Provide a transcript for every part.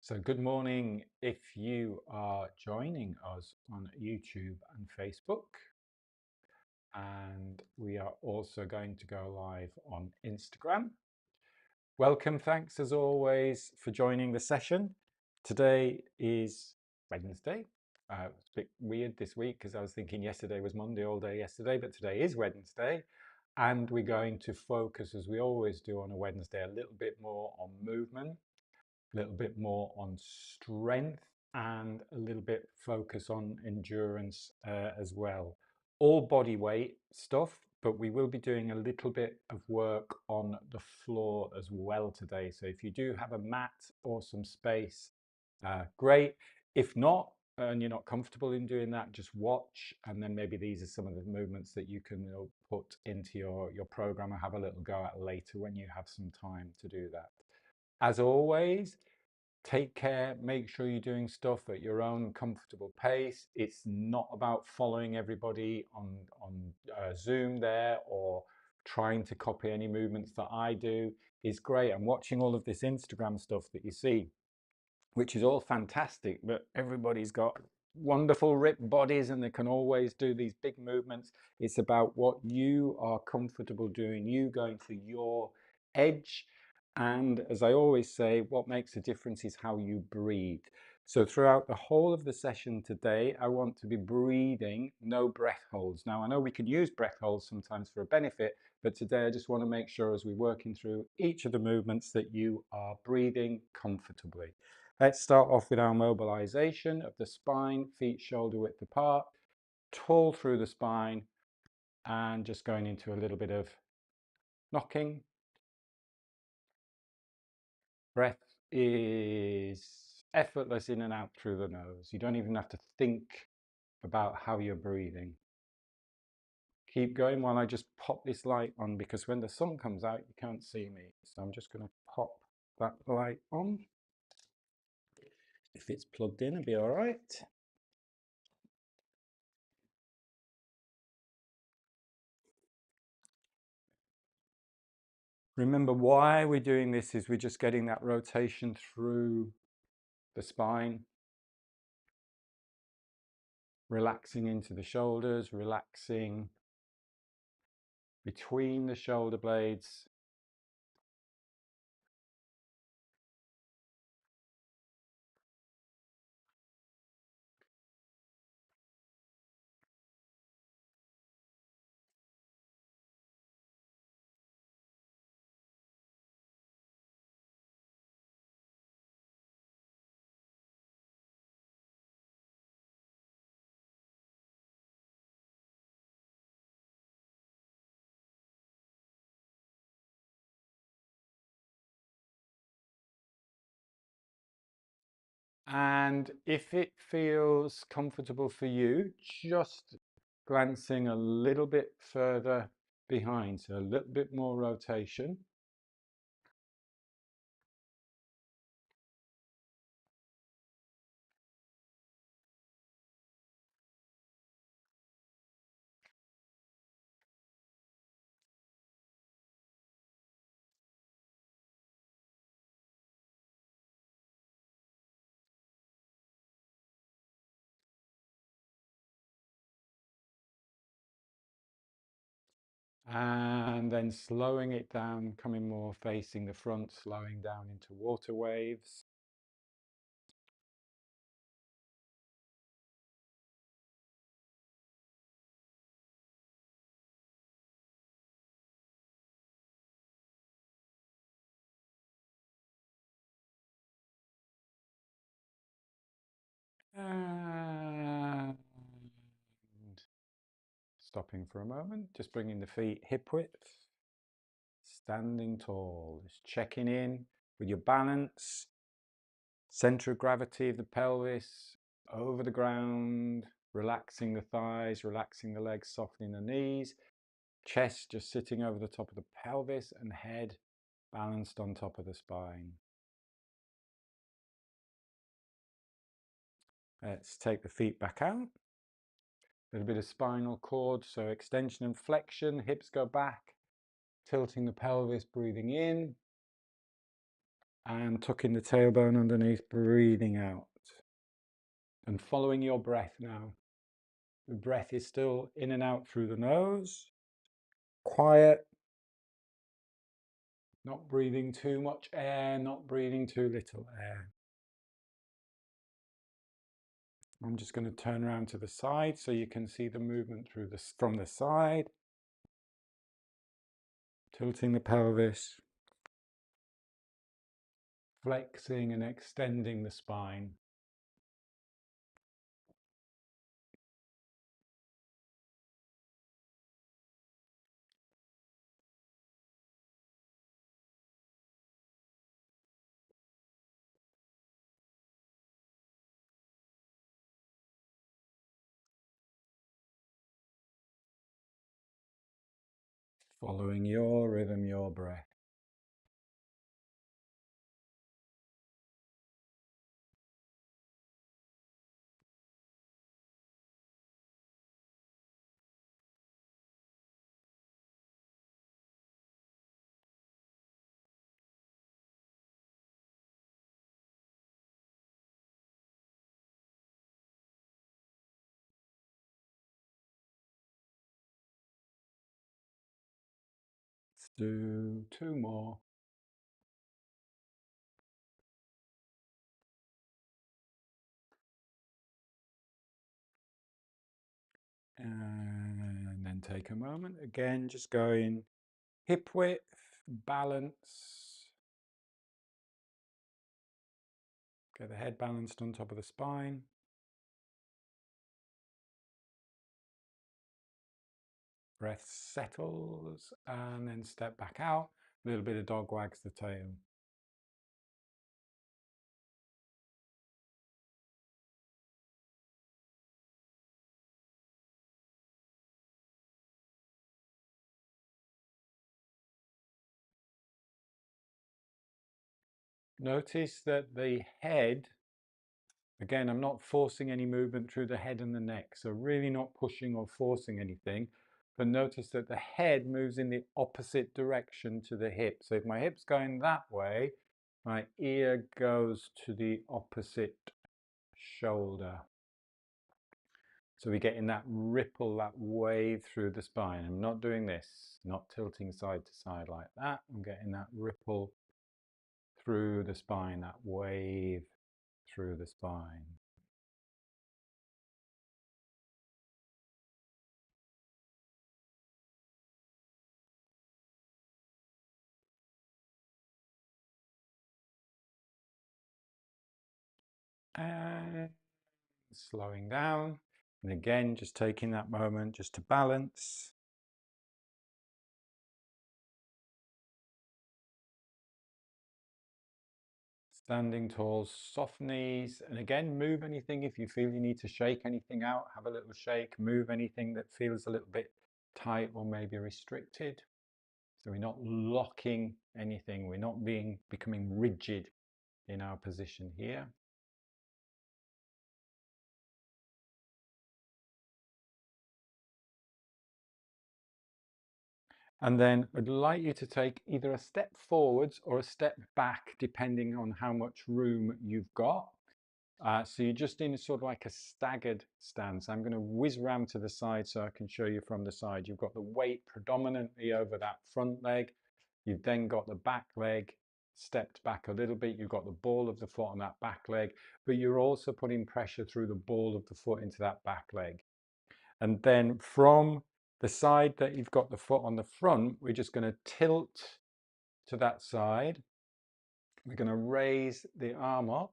So good morning if you are joining us on YouTube and Facebook. And we are also going to go live on Instagram. Welcome, thanks as always for joining the session. Today is Wednesday. It's a bit weird this week because I was thinking yesterday was Monday all day yesterday, but today is Wednesday. And we're going to focus, as we always do on a Wednesday, a little bit more on movement, a little bit more on strength, and a little bit focus on endurance as well. All body weight stuff, but we will be doing a little bit of work on the floor as well today. So if you do have a mat or some space, great. If not, and you're not comfortable in doing that, just watch, and then maybe these are some of the movements that you can put into your program and have a little go at later when you have some time to do that. As always, take care, make sure you're doing stuff at your own comfortable pace. It's not about following everybody on Zoom there or trying to copy any movements that I do. Is great. I'm watching all of this Instagram stuff that you see, which is all fantastic, but everybody's got wonderful ripped bodies and they can always do these big movements. It's about what you are comfortable doing, you going to your edge. And as I always say, what makes a difference is how you breathe. So throughout the whole of the session today, I want to be breathing, no breath holds. Now, I know we can use breath holds sometimes for a benefit, but today I just want to make sure as we're working through each of the movements that you are breathing comfortably. Let's start off with our mobilization of the spine, feet shoulder width apart, tall through the spine, and just going into a little bit of knocking. Breath is effortless in and out through the nose. You don't even have to think about how you're breathing. Keep going while I just pop this light on, because when the sun comes out, you can't see me. So I'm just going to pop that light on. If it's plugged in, it'll be all right. Remember, why we're doing this is we're just getting that rotation through the spine, relaxing into the shoulders, relaxing between the shoulder blades. And if it feels comfortable for you, just glancing a little bit further behind, so a little bit more rotation. And then slowing it down, coming more facing the front, slowing down into water waves. And stopping for a moment, just bringing the feet hip width, standing tall, just checking in with your balance, center of gravity of the pelvis, over the ground, relaxing the thighs, relaxing the legs, softening the knees, chest just sitting over the top of the pelvis, and head balanced on top of the spine. Let's take the feet back out. A little bit of spinal cord, so extension and flexion, hips go back, tilting the pelvis, breathing in, And tucking the tailbone underneath, breathing out. And following your breath now. The breath is still in and out through the nose. Quiet. Not breathing too much air, not breathing too little air. I'm just going to turn around to the side so you can see the movement through from the side. Tilting the pelvis. Flexing and extending the spine. Following your rhythm, your breath. Let's do 2 more. And then take a moment. Again, just going hip width, balance. Get the head balanced on top of the spine. Breath settles and then step back out. A little bit of dog wags the tail. Notice that the head, again, I'm not forcing any movement through the head and the neck, so really not pushing or forcing anything, but notice that the head moves in the opposite direction to the hip. So if my hip's going that way, my ear goes to the opposite shoulder. So we're getting that ripple, that wave through the spine. I'm not doing this, not tilting side to side like that. I'm getting that ripple through the spine, that wave through the spine. And slowing down. And again, just taking that moment just to balance. Standing tall, soft knees. And again, move anything. If you feel you need to shake anything out, have a little shake. Move anything that feels a little bit tight or maybe restricted. So we're not locking anything. We're not becoming rigid in our position here. And then I'd like you to take either a step forwards or a step back, depending on how much room you've got. So you're just in sort of like a staggered stance. I'm going to whiz round to the side so I can show you from the side. You've got the weight predominantly over that front leg. You've then got the back leg stepped back a little bit. You've got the ball of the foot on that back leg, but you're also putting pressure through the ball of the foot into that back leg. And then from the side that you've got the foot on the front, we're just going to tilt to that side. We're going to raise the arm up,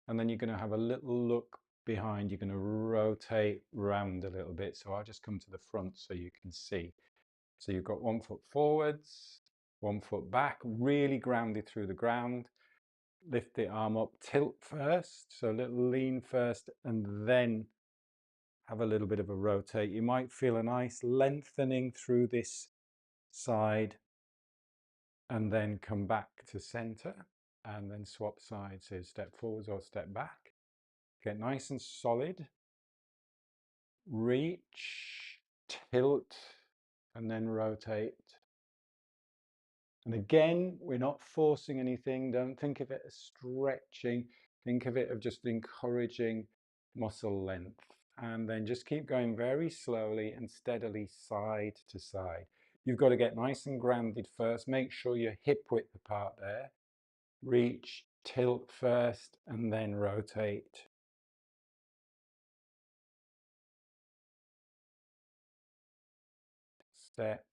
and then you're going to have a little look behind. You're going to rotate round a little bit. So I'll just come to the front so you can see. So you've got 1 foot forwards, 1 foot back, really grounded through the ground. Lift the arm up, tilt first, so a little lean first, and then have a little bit of a rotate. You might feel a nice lengthening through this side, and then come back to center, and then swap sides. So step forwards or step back. Get nice and solid. Reach, tilt, and then rotate. And again, we're not forcing anything. Don't think of it as stretching. Think of it of just encouraging muscle length. And then just keep going very slowly and steadily side to side. You've got to get nice and grounded first. Make sure you're hip width apart there. Reach, tilt first, and then rotate. Step.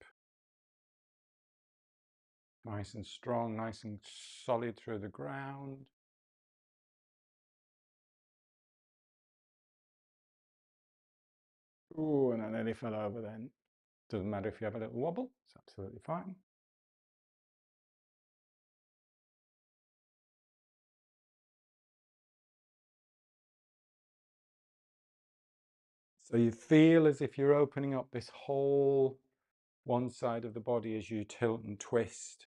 Nice and strong, nice and solid through the ground. Ooh, and I nearly fell over then. Doesn't matter if you have a little wobble, it's absolutely fine. So you feel as if you're opening up this whole one side of the body as you tilt and twist,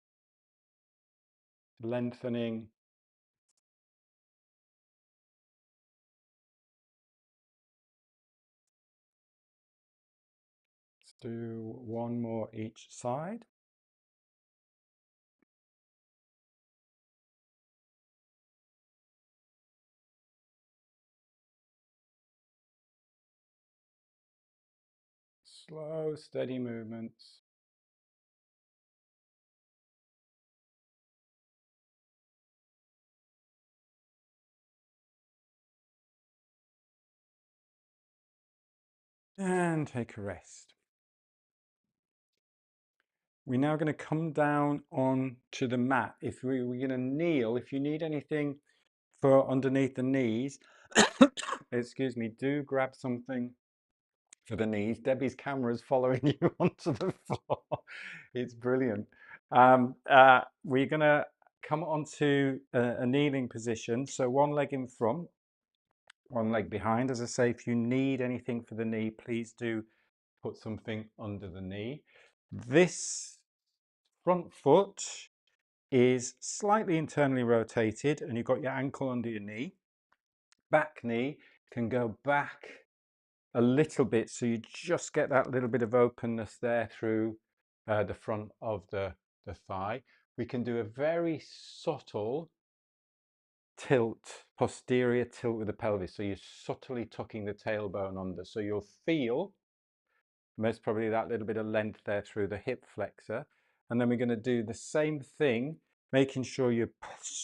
lengthening. Let's do one more each side. Slow, steady movements. And take a rest. We're now going to come down onto the mat. If we're going to kneel, if you need anything for underneath the knees, excuse me, do grab something for the knees. Debbie's camera is following you onto the floor. It's brilliant. We're going to come onto a kneeling position. So one leg in front, one leg behind. As I say, if you need anything for the knee, please do put something under the knee. This front foot is slightly internally rotated and you've got your ankle under your knee. Back knee can go back a little bit, so you just get that little bit of openness there through the front of the thigh. We can do a very subtle tilt, posterior tilt with the pelvis, so you're subtly tucking the tailbone under, so you'll feel most probably that little bit of length there through the hip flexor. And then we're going to do the same thing, making sure you're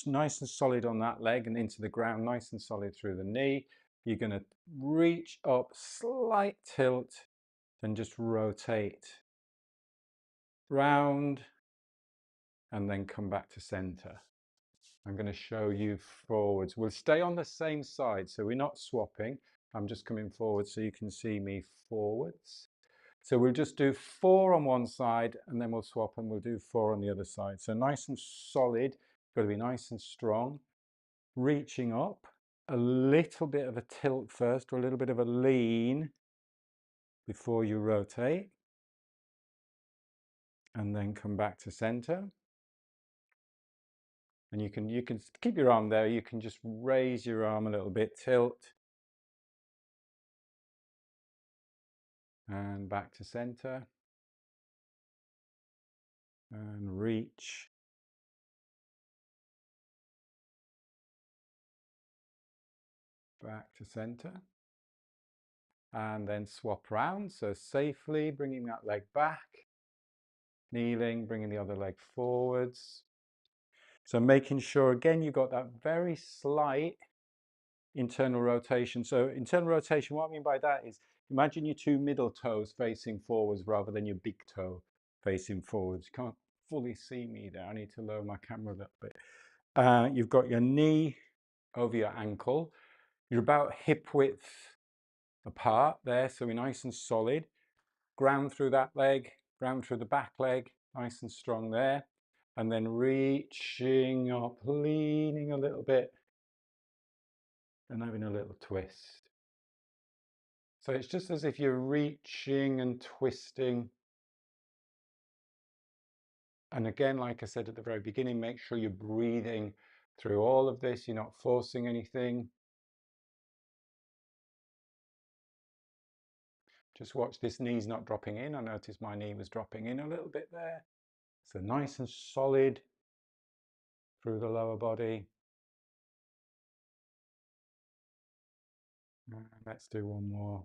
nice and solid on that leg and into the ground, nice and solid through the knee. You're going to reach up, slight tilt, then just rotate round and then come back to center. I'm going to show you forwards. We'll stay on the same side, so we're not swapping. I'm just coming forward so you can see me forwards. So we'll just do 4 on one side and then we'll swap and we'll do 4 on the other side. So nice and solid, got to be nice and strong. Reaching up, a little bit of a tilt first or a little bit of a lean before you rotate. And then come back to center. And you can keep your arm there, you can just raise your arm a little bit, tilt. And back to center. And reach. Back to center. And then swap round, so safely bringing that leg back, kneeling, bringing the other leg forwards. So making sure, again, you've got that very slight internal rotation. So internal rotation, what I mean by that is, imagine your 2 middle toes facing forwards rather than your big toe facing forwards. You can't fully see me there. I need to lower my camera a little bit. You've got your knee over your ankle. You're about hip width apart there, so we're nice and solid. Ground through that leg, ground through the back leg, nice and strong there. And then reaching up, leaning a little bit, and having a little twist. So it's just as if you're reaching and twisting. And again, like I said at the very beginning, make sure you're breathing through all of this. You're not forcing anything. Just watch this knee's not dropping in. I noticed my knee was dropping in a little bit there. So nice and solid through the lower body. Let's do one more.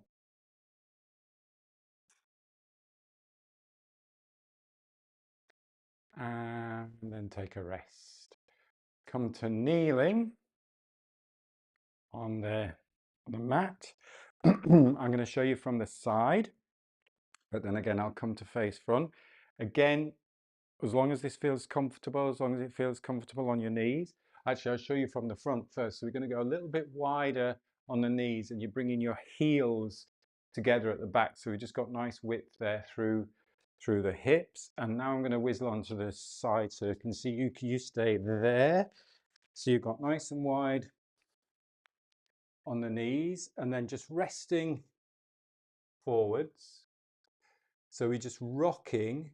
And then take a rest. Come to kneeling on the mat. I'm going to show you from the side, but then again, I'll come to face front. Again, as long as this feels comfortable, as long as it feels comfortable on your knees. Actually, I'll show you from the front first. So we're going to go a little bit wider on the knees, and you're bringing your heels together at the back. So we just got nice width there through the hips. And now I'm going to whizzle onto the side so you can see you stay there. So you've got nice and wide on the knees, and then just resting forwards. So we're just rocking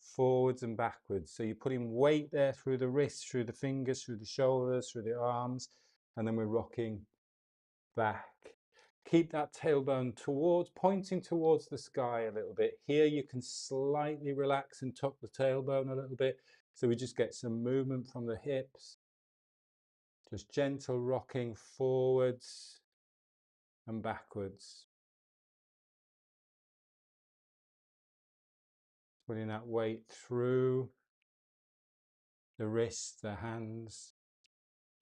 forwards and backwards. So you're putting weight there through the wrists, through the fingers, through the shoulders, through the arms, and then we're rocking back. Keep that tailbone pointing towards the sky a little bit. Here you can slightly relax and tuck the tailbone a little bit. So we just get some movement from the hips. Just gentle rocking forwards and backwards. Putting that weight through the wrists, the hands,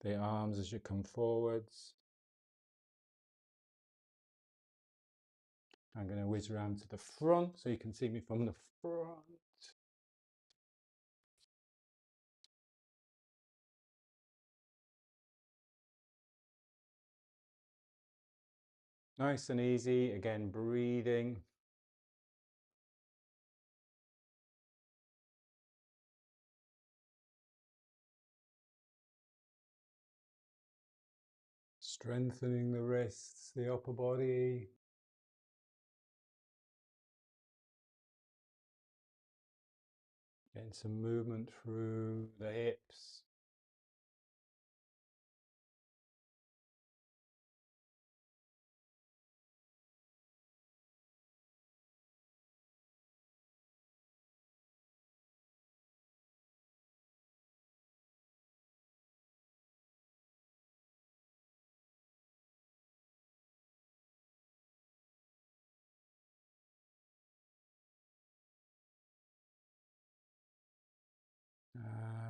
the arms as you come forwards. I'm going to whiz around to the front so you can see me from the front. Nice and easy, again breathing. Strengthening the wrists, the upper body. Getting some movement through the hips.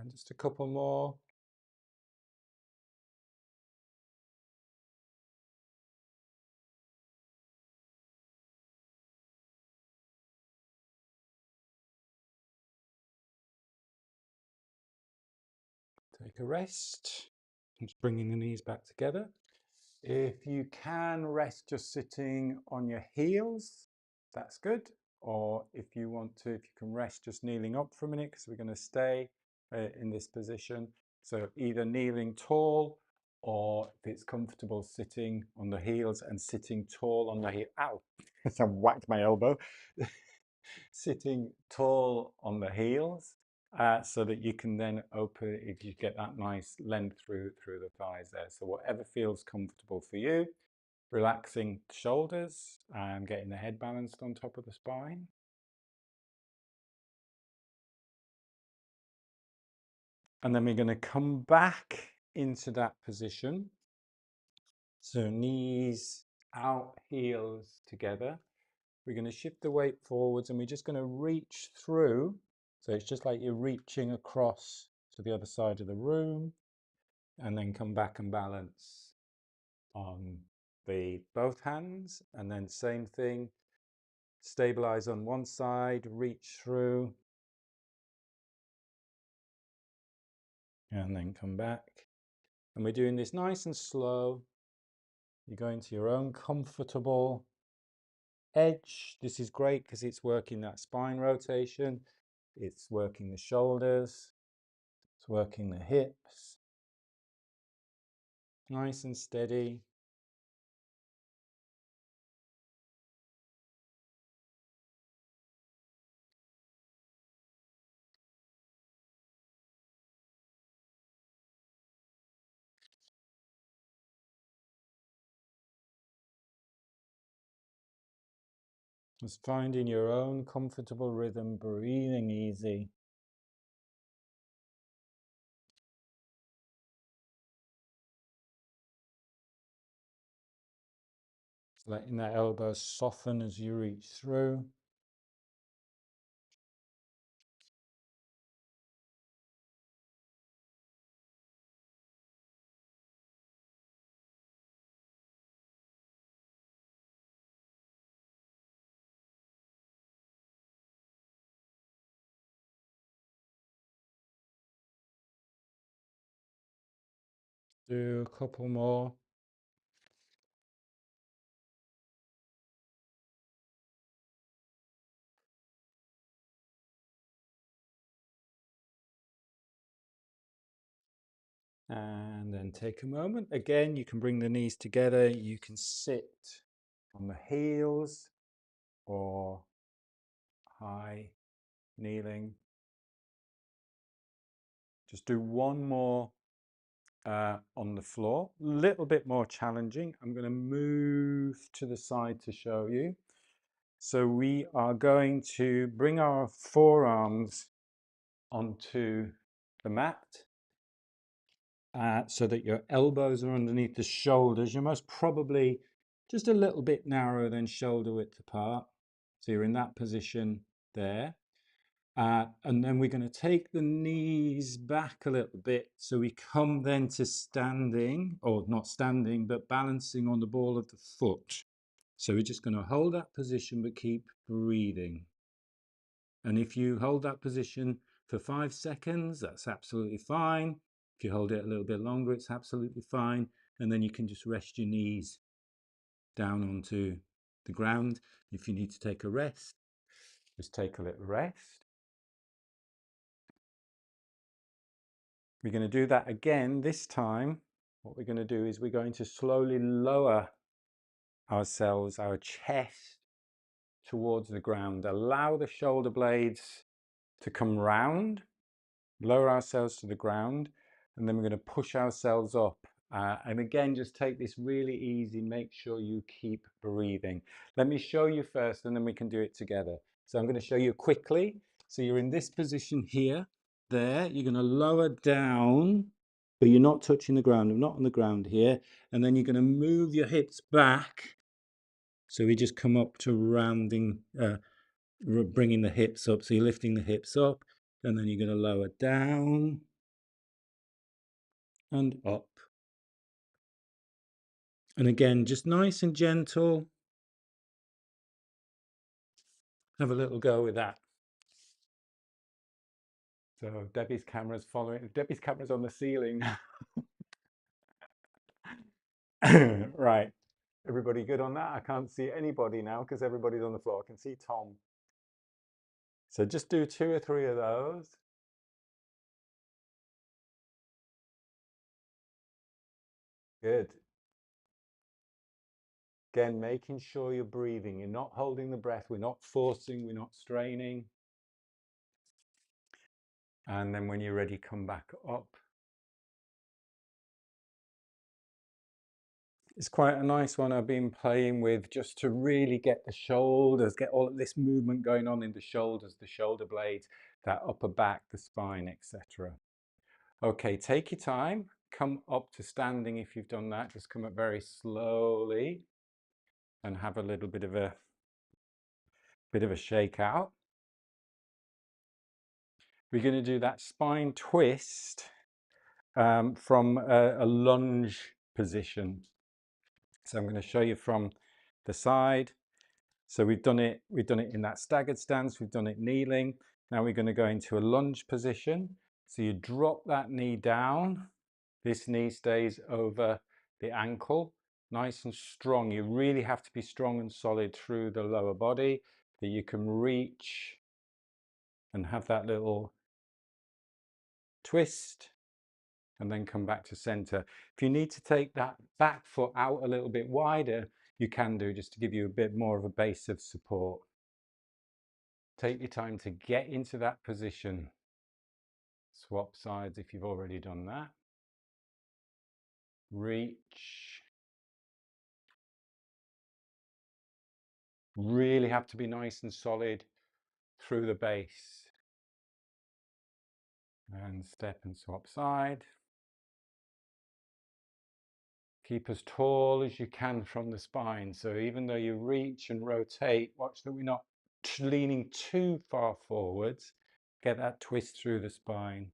And just a couple more. Take a rest. Just bringing the knees back together. If you can rest just sitting on your heels, that's good. Or if you want to, if you can rest just kneeling up for a minute, because we're going to stay in this position. So either kneeling tall, or if it's comfortable sitting on the heels and sitting tall on the heel. Ow, I whacked my elbow. Sitting tall on the heels. So that you can then open, if you get that nice length through the thighs there. So whatever feels comfortable for you, relaxing the shoulders and getting the head balanced on top of the spine. And then we're going to come back into that position. So knees out, heels together. We're going to shift the weight forwards and we're just going to reach through. So it's just like you're reaching across to the other side of the room, and then come back and balance on the both hands, and then same thing, stabilize on one side, reach through, and then come back. And we're doing this nice and slow. You're going to your own comfortable edge. This is great because it's working that spine rotation, it's working the shoulders, it's working the hips. Nice and steady. Just finding your own comfortable rhythm, breathing easy. letting that elbow soften as you reach through. Do a couple more. And then take a moment. Again, you can bring the knees together. You can sit on the heels or high, kneeling. Just do one more on the floor. A little bit more challenging. I'm going to move to the side to show you. So we are going to bring our forearms onto the mat. So that your elbows are underneath the shoulders. You're most probably just a little bit narrower than shoulder width apart. So you're in that position there. And then we're going to take the knees back a little bit. So we come then to standing, or not standing, but balancing on the ball of the foot. So we're just going to hold that position, but keep breathing. And if you hold that position for 5 seconds, that's absolutely fine. If you hold it a little bit longer, it's absolutely fine. And then you can just rest your knees down onto the ground. If you need to take a rest, just take a little rest. We're going to do that again. This time, what we're going to do is we're going to slowly lower ourselves, our chest, towards the ground. Allow the shoulder blades to come round. Lower ourselves to the ground, and then we're going to push ourselves up. And again, just take this really easy. Make sure you keep breathing. Let me show you first, and then we can do it together. So I'm going to show you quickly. So you're in this position here, there. You're going to lower down, but you're not touching the ground. I'm not on the ground here. And then you're going to move your hips back. So we just come up to rounding, bringing the hips up. So you're lifting the hips up, and then you're going to lower down and up. And again, just nice and gentle. Have a little go with that. So Debbie's camera's following. Debbie's camera's on the ceiling. Right. Everybody good on that? I can't see anybody now because everybody's on the floor. I can see Tom. So just do 2 or 3 of those. Good. Again, making sure you're breathing. You're not holding the breath. We're not forcing. We're not straining. And then when you're ready, come back up. It's quite a nice one I've been playing with just to really get the shoulders, get all of this movement going on in the shoulders, the shoulder blades, that upper back, the spine, etc. Okay, take your time. Come up to standing if you've done that. Just come up very slowly and have a little bit of a shake out. We're going to do that spine twist from a lunge position. So I'm going to show you from the side. So we've done it in that staggered stance, we've done it kneeling. Now we're going to go into a lunge position. So you drop that knee down. This knee stays over the ankle, nice and strong. You really have to be strong and solid through the lower body, that you can reach and have that little twist and then come back to center. If you need to take that back foot out a little bit wider, you can do, just to give you a bit more of a base of support. Take your time to get into that position. Swap sides if you've already done that. Reach. Really have to be nice and solid through the base. And step and swap side. Keep as tall as you can from the spine. So even though you reach and rotate, watch that we're not leaning too far forwards. Get that twist through the spine.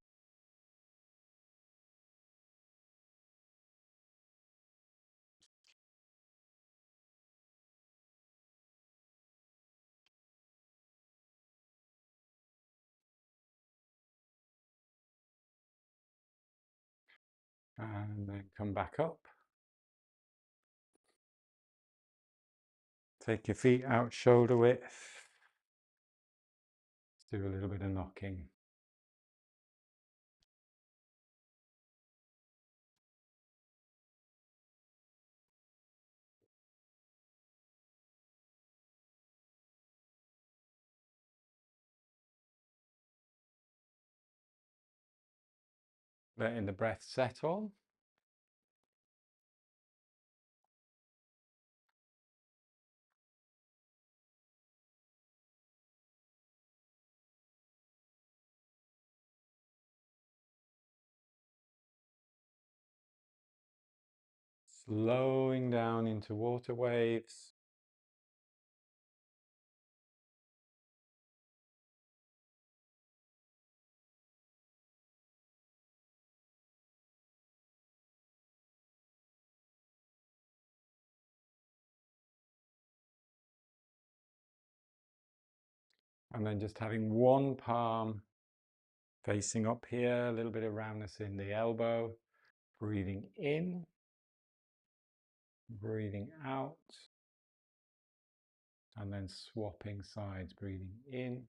And then come back up. Take your feet out shoulder width. Let's do a little bit of knocking. Letting the breath settle. Slowing down into water waves. And then just having one palm facing up here, a little bit of roundness in the elbow. Breathing in, breathing out, and then swapping sides, breathing in,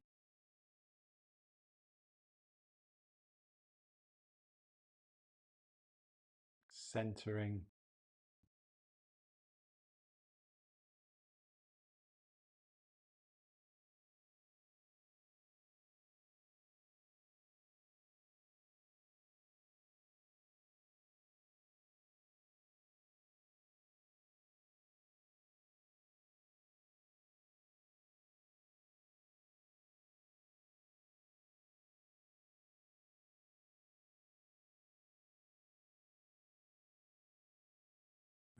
centering,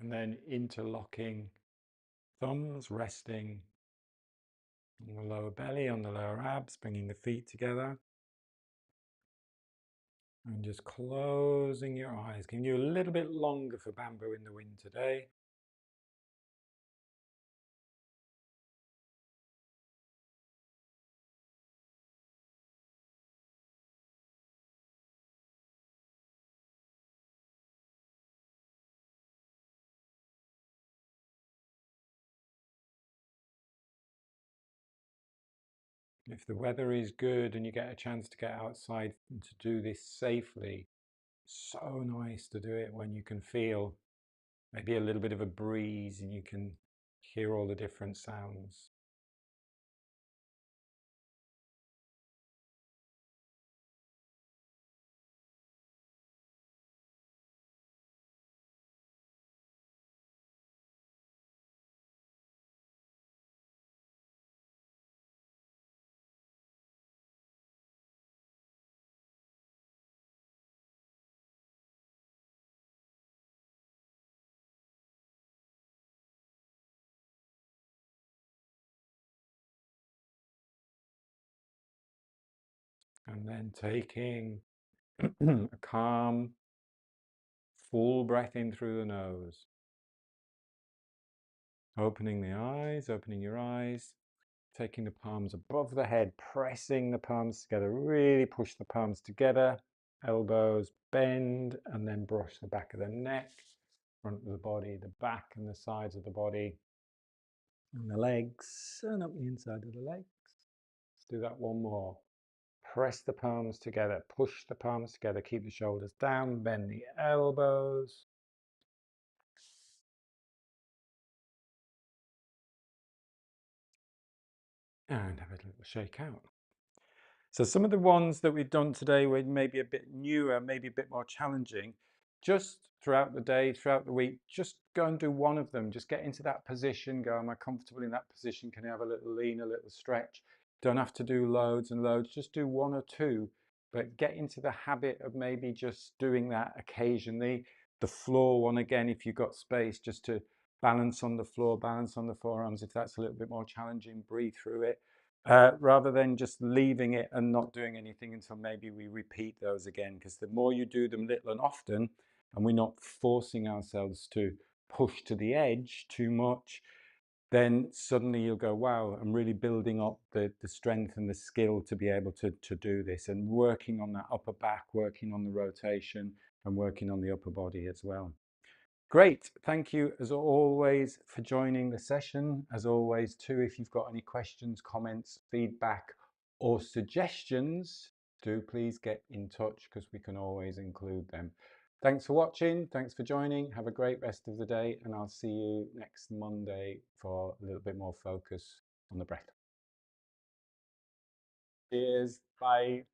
and then interlocking thumbs, resting on the lower belly, on the lower abs, bringing the feet together. And just closing your eyes, giving you a little bit longer for bamboo in the wind today. If the weather is good and you get a chance to get outside and to do this safely, so nice to do it when you can feel maybe a little bit of a breeze and you can hear all the different sounds. And then taking a calm, full breath in through the nose. Opening the eyes, opening your eyes, taking the palms above the head, pressing the palms together, really push the palms together, elbows bend, and then brush the back of the neck, front of the body, the back and the sides of the body, and the legs, and up the inside of the legs. Let's do that one more. Press the palms together, push the palms together, keep the shoulders down, bend the elbows. And have a little shake out. So some of the ones that we've done today were maybe a bit newer, maybe a bit more challenging. Just throughout the day, throughout the week, just go and do one of them. Just get into that position, go, am I comfortable in that position? Can I have a little lean, a little stretch? Don't have to do loads and loads, just do one or two, but get into the habit of maybe just doing that occasionally. The floor one again, if you've got space, just to balance on the floor, balance on the forearms. If that's a little bit more challenging, breathe through it. Rather than just leaving it and not doing anything until maybe we repeat those again, because the more you do them little and often, and we're not forcing ourselves to push to the edge too much, then suddenly you'll go, wow, I'm really building up the strength and the skill to be able to do this, and working on that upper back, working on the rotation, and working on the upper body as well. Great. Thank you, as always, for joining the session. As always, too, if you've got any questions, comments, feedback, or suggestions, do please get in touch, because we can always include them. Thanks for watching. Thanks for joining. Have a great rest of the day, and I'll see you next Monday for a little bit more focus on the breath. Cheers. Bye.